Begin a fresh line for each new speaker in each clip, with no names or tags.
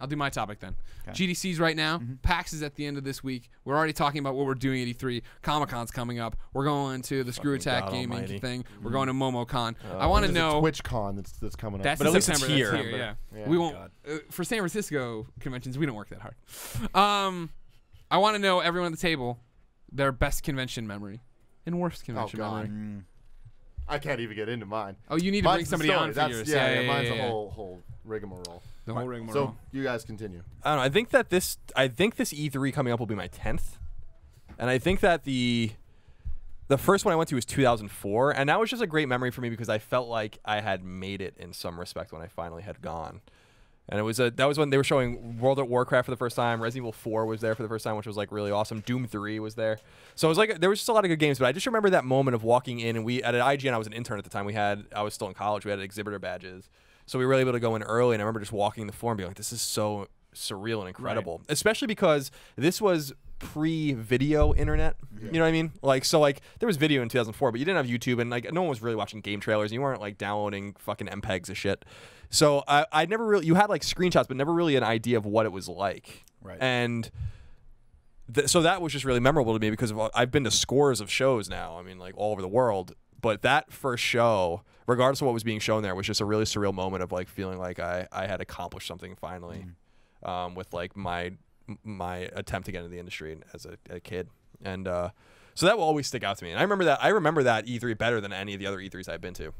I'll do my topic then.
Okay.
GDC's right now. PAX is at the end of this week. We're already talking about what we're doing at E3. Comic-Con's coming up. We're going to the Screw Attack Gaming
almighty.
thing. We're going to MomoCon. I want to know.
TwitchCon that's coming up.
That's
But
in
at least it's
September.
here.
That's
Yeah.
We won't for San Francisco conventions. We don't work that hard. I want to know everyone at the table their best convention memory and worst convention memory.
I can't even get into mine.
Oh, you need to bring somebody on for
That's,
yours.
yeah, mine's a whole rigmarole.
The whole rigmarole.
So you guys continue.
I don't know. I think this E3 coming up will be my 10th, and I think that the first one I went to was 2004, and that was just a great memory for me because I felt like I had made it in some respect when I finally had gone. And it was that was when they were showing World of Warcraft for the first time. Resident Evil 4 was there for the first time, which was like really awesome. Doom 3 was there. So it was like there was just a lot of good games, but I just remember that moment of walking in, and we at IGN, I was an intern at the time. I was still in college. We had exhibitor badges. So we were able to go in early, and I remember just walking the floor and being like, this is so surreal and incredible. Right. Especially because this was pre-video internet. Yeah. You know what I mean? Like, so like there was video in 2004, but you didn't have YouTube, and like no one was really watching game trailers, and you weren't like downloading fucking MPEGs of shit. So I never really, you had like screenshots, but never really an idea of what it was like.
Right.
And so that was just really memorable to me because I've been to scores of shows now. I mean, like all over the world. But that first show, regardless of what was being shown there, was just a really surreal moment of like feeling like I had accomplished something finally, with like my attempt to get into the industry as a kid. And so that will always stick out to me. And I remember that E3 better than any of the other E3s I've been to.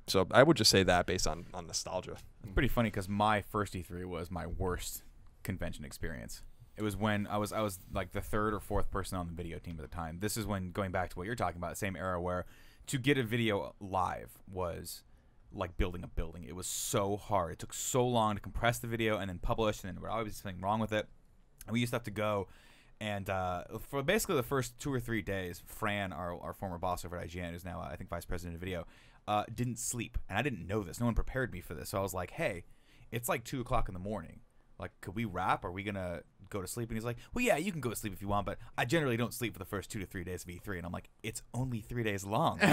So I would just say that based on nostalgia.
It's pretty funny because my first E3 was my worst convention experience. It was when I was like the third or fourth person on the video team at the time. This is when, going back to what you're talking about, same era where to get a video live was like building a building. It was so hard. It took so long to compress the video and then publish, and then there would always be something wrong with it. And we used to have to go, and for basically the first 2 or 3 days, Fran, our former boss over at IGN, who's now I think vice president of video, didn't sleep, and I didn't know this. No one prepared me for this, so I was like, "Hey, it's like 2 o'clock in the morning. Like, could we wrap? Are we gonna go to sleep?" And he's like, "Well, yeah, you can go to sleep if you want, but I generally don't sleep for the first 2 to 3 days of E3." And I'm like, "It's only 3 days long." So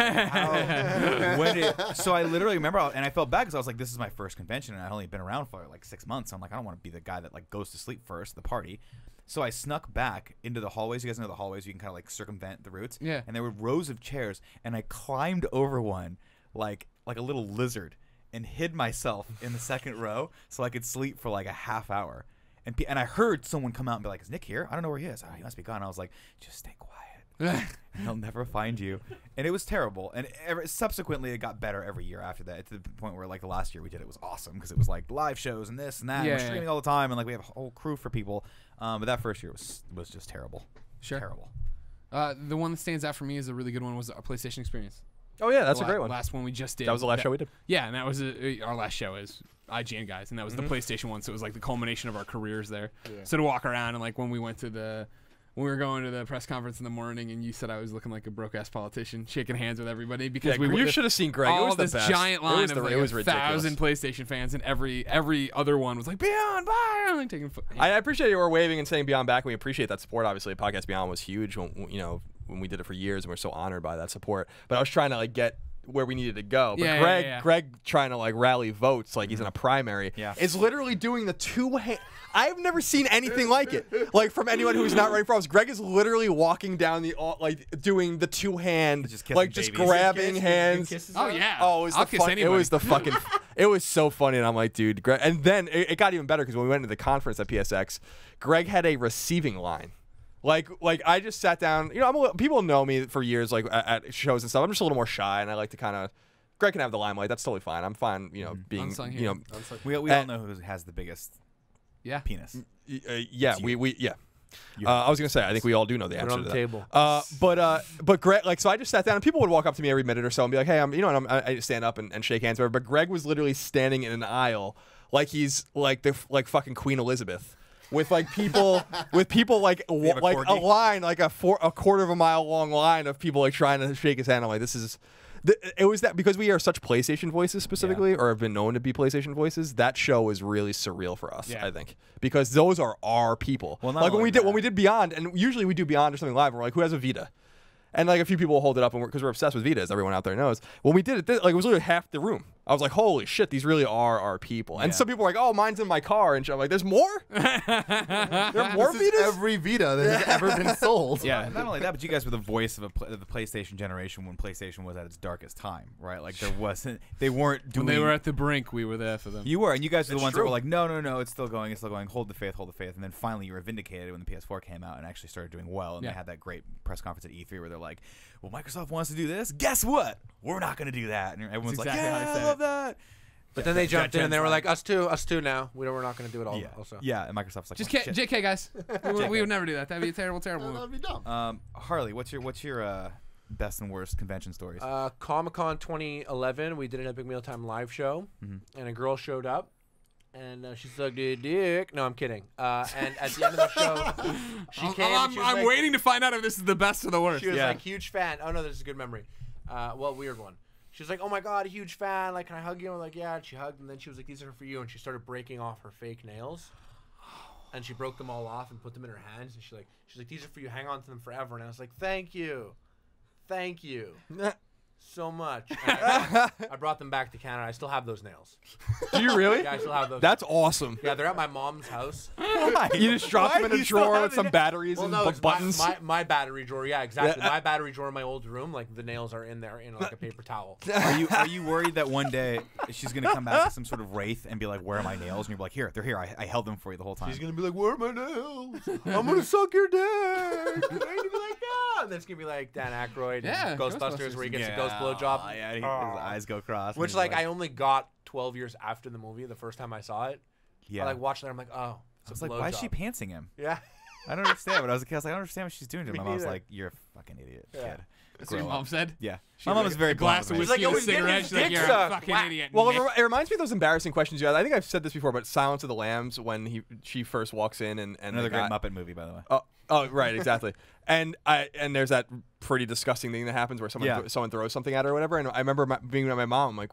I literally remember, and I felt bad because I was like, "This is my first convention, and I've only been around for like 6 months." So I'm like, I don't want to be the guy that like goes to sleep first at the party. So I snuck back into the hallways. You guys know the hallways. You can kind of like circumvent the routes.
Yeah.
And there were rows of chairs, and I climbed over one like a little lizard and hid myself in the second row so I could sleep for like a half hour. And I heard someone come out and be like, "Is Nick here? I don't know where he is. Oh, he must be gone." And I was like, "Just stay quiet. He'll never find you." And it was terrible. And subsequently, it got better every year after that, to the point where like the last year we did it was awesome because it was like live shows and this and that. Yeah, and we're streaming all the time, and like we have a whole crew for people. But that first year was just terrible.
Sure.
Terrible.
The one that stands out for me is a really good one was our PlayStation experience.
Oh yeah, that's a great one.
Last one we just did.
That was the last show we did.
Yeah, and that was our last show as IGN guys, and that was the PlayStation one. So it was like the culmination of our careers there. Yeah. So to walk around and like when we were going to the press conference in the morning, and you said I was looking like a broke ass politician, shaking hands with everybody because
you should have seen Greg.
All
it was
this
the best.
giant line of like 1,000
ridiculous.
PlayStation fans, and every other one was like Beyond, bye, and like taking.
I appreciate you were waving and saying Beyond back. We appreciate that support. Obviously, Podcast Beyond was huge when we did it for years, and we're so honored by that support. But I was trying to like get where we needed to go. But Greg trying to like rally votes like he's in a primary is literally doing the two-hand. I've never seen anything like it. Like from anyone who's not running for office. Greg is literally walking down the like doing the two-hand, like just grabbing hands.
Oh yeah.
Oh, it was the fucking. It was so funny, and I'm like, dude, Greg. And then it got even better because when we went to the conference at PSX, Greg had a receiving line. Like I just sat down. You know, people know me for years, like at shows and stuff. I'm just a little more shy, and I like to kind of. Greg can have the limelight. That's totally fine. I'm fine. You know, being you know.
We all know who has the biggest. Penis.
Yeah, yeah. I was gonna say I think we all do know the answer to that.
Table.
But Greg, like, so I just sat down, and people would walk up to me every minute or so and be like, "Hey, I stand up and shake hands." But Greg was literally standing in an aisle like he's like fucking Queen Elizabeth. With like people, like a line, like a quarter of a mile long line of people like trying to shake his hand. I'm like, this is, it was that because we are such PlayStation voices specifically, or have been known to be PlayStation voices. That show was really surreal for us, I think, because those are our people. Well, like when we did Beyond, and usually we do Beyond or something live, and we're like, who has a Vita? And like a few people will hold it up, and because we're obsessed with Vita, as everyone out there knows. When we did it, like it was literally half the room. I was like, holy shit, these really are our people. And some people were like, oh, mine's in my car. And shit. I'm like, there's more? There are more
This is
Vitas?
every Vita that has ever been sold.
Yeah, not only that, but you guys were the voice of the PlayStation generation when PlayStation was at its darkest time, right? Like they weren't doing.
When they were at the brink, we were there for them.
You were, and you guys were the ones that
true.
were like, no, it's still going, hold the faith, and then finally you were vindicated when the PS4 came out and actually started doing well, and they had that great press conference at E3 where they're like, well, Microsoft wants to do this, guess what? We're not going to do that, and everyone's
That's
like,
exactly how
yeah,
I
I
said
love that.
But then they jumped in and they were
Jen's
like, us too now. We're not going to do it all.
Yeah,
Also.
yeah, and Microsoft's like,
Just
well, shit.
JK, guys. We would never do that. That'd be a terrible, terrible move.
That'd be dumb.
Harley, what's your best and worst convention stories?
Comic-Con 2011, we did an Epic Mealtime live show, and a girl showed up, and she sucked a dick. No, I'm kidding. And at the end of the show, she came. And she was
I'm
like,
waiting to find out if this is the best or the worst.
She was like, huge fan. Oh, no, this is a good memory. Well, weird one. She was like, oh, my God, a huge fan. Like, can I hug you? I'm like, yeah. And she hugged, and then she was like, these are for you. And she started breaking off her fake nails. And she broke them all off and put them in her hands. And she's like, these are for you. Hang on to them forever. And I was like, thank you. Thank you so much. I brought them back to Canada. I still have those nails.
Do you really?
Yeah, I still have those.
That's awesome.
Yeah, they're at my mom's house.
You just drop them in a drawer with some batteries
Well,
and
no, it's
buttons.
my battery drawer. Yeah, exactly. My battery drawer in my old room, like the nails are in there in like a paper towel.
Are you worried that one day she's gonna come back as some sort of wraith and be like, where are my nails? And you're like, here, they're here. I held them for you the whole time.
She's gonna be like, where are my nails? I'm gonna suck your dick. And you're gonna be like, no. And then it's gonna be like Dan Aykroyd,
Yeah,
in Ghostbusters, where he gets a ghost blowjob.
Yeah, his eyes go cross.
Which like I only got 12 years after the movie, the first time I saw it.
Yeah.
I like watched it. I'm like, oh.
So it's like, why is she pantsing him?
Yeah.
I don't understand. When I was a kid, I was like, I don't understand what she's doing to him.
Me
My mom was
neither.
like, you're a fucking idiot,
Yeah.
kid.
That's what your
Grow
mom
up.
said?
Yeah. My mom was very
glass
blunt
of
with me.
whiskey
He's like,
and a
oh, he's getting
cigarette.
his
She's like,
dick
you're a
sucked.
fucking
Whack.
idiot.
Well,
Nick.
it reminds me of those embarrassing questions you had. I think I've said this before, but Silence of the Lambs when she first walks in and
Another
the
great
guy-
Muppet movie, by the way.
Oh, right, exactly. and there's that pretty disgusting thing that happens where someone throws something at her or whatever. And I remember being with my mom, I'm like,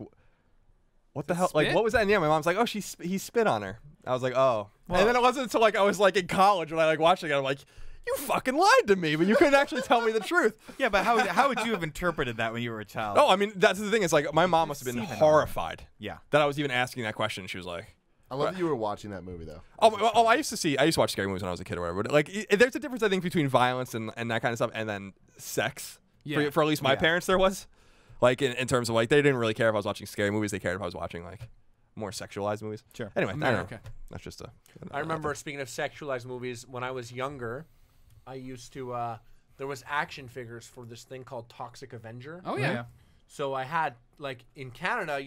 what the hell?
Spit?
Like, what was that? And yeah, my mom's like, oh, he spit on her. I was like, oh. And then it wasn't until like I was like in college when I like watched it. I'm like, you fucking lied to me, but you couldn't actually tell me the truth.
Yeah, but how would you have interpreted that when you were a child?
Oh, I mean, that's the thing. It's like my mom must have been
Semen on her.
horrified.
Yeah.
That I was even asking that question. She was like,
I love that you were watching that movie though.
I used to watch scary movies when I was a kid or whatever. But like, there's a difference I think between violence and that kind of stuff, and then sex.
Yeah.
For at least my
Yeah.
parents, there was, like in terms of like they didn't really care if I was watching scary movies. They cared if I was watching like more sexualized movies.
Sure.
Anyway, I don't know.
America.
That's just a.
I remember, speaking of sexualized movies, when I was younger, I used to, there was action figures for this thing called Toxic Avenger.
Oh, yeah.
So I had, like, in Canada,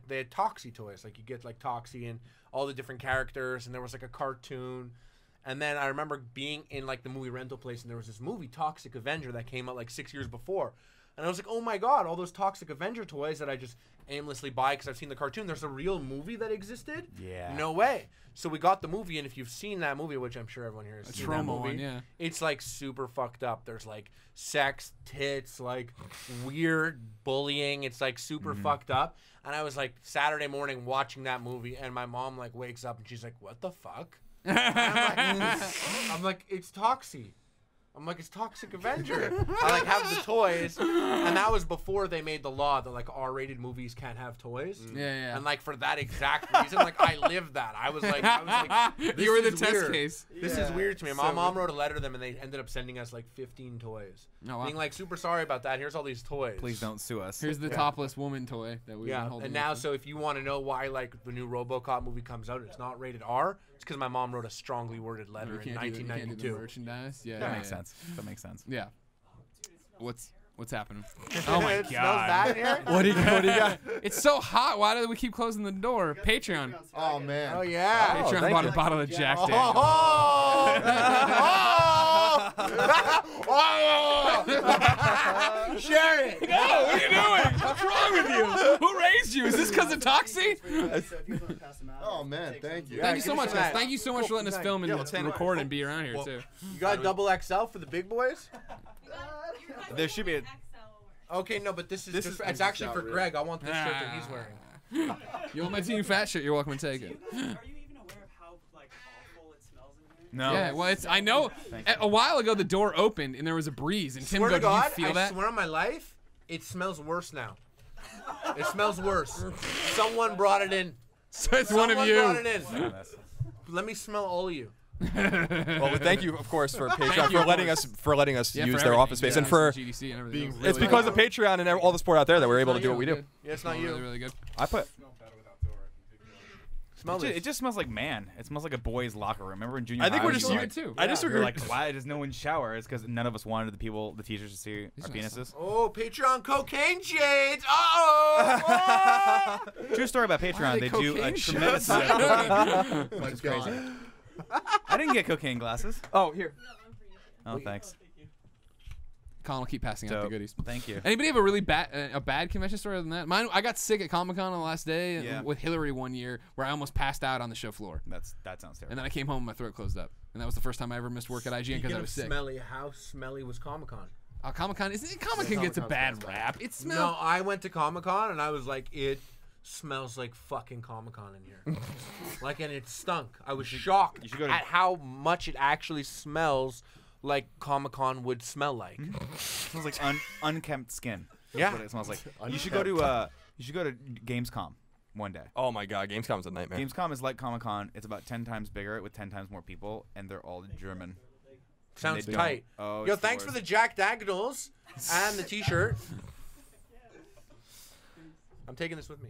they had Toxie toys. Like, you get, like, Toxie and all the different characters, and there was, like, a cartoon. And then I remember being in, like, the movie rental place, and there was this movie, Toxic Avenger, that came out, like, 6 years before. And I was like, oh, my God, all those Toxic Avenger toys that I just aimlessly buy because I've seen the cartoon. There's a real movie that existed?
Yeah.
No way. So we got the movie, and if you've seen that movie, which I'm sure everyone here has
A
seen that
trauma
movie,
one, yeah.
it's like super fucked up. There's like sex, tits, like weird bullying. It's like super fucked up. And I was like Saturday morning watching that movie, and my mom like wakes up and she's like, "What the fuck?" And I'm like, "It's Toxie." I'm like, it's Toxic Avenger. I like have the toys, and that was before they made the law that like R-rated movies can't have toys.
Yeah.
And like for that exact reason, like I lived that. I was like, this
You were the
is
test
weird.
case.
This is weird to me. My mom wrote a letter to them, and they ended up sending us like 15 toys.
Oh, wow.
Being like, super sorry about that. Here's all these toys.
Please don't sue us.
Here's the topless woman toy that we've been
Yeah,
holding.
and now,
up.
so if you want to know why like the new RoboCop movie comes out, it's not rated R. It's because my mom wrote a strongly worded letter in
you can't do the
1992.
merchandise. Yeah,
That
yeah,
makes
yeah.
sense. That makes sense.
Yeah. What's happening? Oh my
It smells
god.
bad in here?
What do you got?
It's so hot. Why do we keep closing the door? Patreon.
Oh man.
Oh yeah.
Patreon
thank
bought
you.
a bottle of Jack Daniels.
Share it.
No, what are you doing? What's wrong with you? Who raised you? Is this because of Toxie?
Oh man, thank you.
Thank you so much, guys.
that.
Thank you so much for letting us film and record and be around here too.
You got double XL for the big boys?
There should be a.
Okay, no, but this is it's actually for Greg. I want this shirt that he's wearing.
You want my team fat shirt? You're welcome to take it.
Are you even aware of how like awful it smells in here?
No.
Yeah, well, it's. I know. A while ago, the door opened and there was a breeze, and Tim
Swear
goes,
to God,
"Do you feel
I
that?"
swear on my life, it smells worse now. It smells worse. Someone brought it in.
So it's one of
Someone
you.
brought it in. Let me smell all of you.
Well, thank you, of course, for Patreon
you,
for
of
letting
course.
us
Yeah,
use
for
their
everything.
office space,
Yeah,
and for
GDC and everything.
Being
Really
it's
good.
because of Patreon and all the support out there that we're able to do what we do.
Yeah, it's not you.
Really, really good.
I put.
Smell
It
this.
just smells like man. It smells like a boy's locker room. Remember in junior
I think
high
we're
when
just
you
you
went-
too.
I just
we were
agree.
like, why does no one shower? It's because none of us wanted the teachers to see our penises.
Oh, Patreon cocaine shades. Uh-oh.
True story about Patreon. They do a
cocaine
tremendous.
shots?
Which is crazy. I didn't get cocaine glasses.
Oh, here.
Oh, thanks.
Colin will keep passing out the
Dope.
goodies.
Thank you.
Anybody have a really bad convention story other than that? Mine, I got sick at Comic-Con on the last day
Yeah.
with Hillary one year where I almost passed out on the show floor.
That sounds terrible.
And then I came home and my throat closed up. And that was the first time I ever missed work at IGN because I was sick.
Smelly. How smelly was Comic-Con?
Comic-Con, Comic-Con gets a bad rap. It smells.
No, I went to Comic-Con and I was like, it smells like fucking Comic-Con in here. Like, and it stunk. I was shocked
you should go to-
at how much it actually smells like Comic-Con would smell like.
It smells like unkempt skin. That's
Yeah.
what it smells like. You should go to Gamescom one day.
Oh my God, Gamescom's a nightmare.
Gamescom is like Comic-Con. It's about 10 times bigger with 10 times more people, and they're all German.
Sounds
They don't.
tight.
Oh,
Yo,
it's the
thanks for
worst.
the Jack Dagnalls and the T-shirt. I'm taking this with me.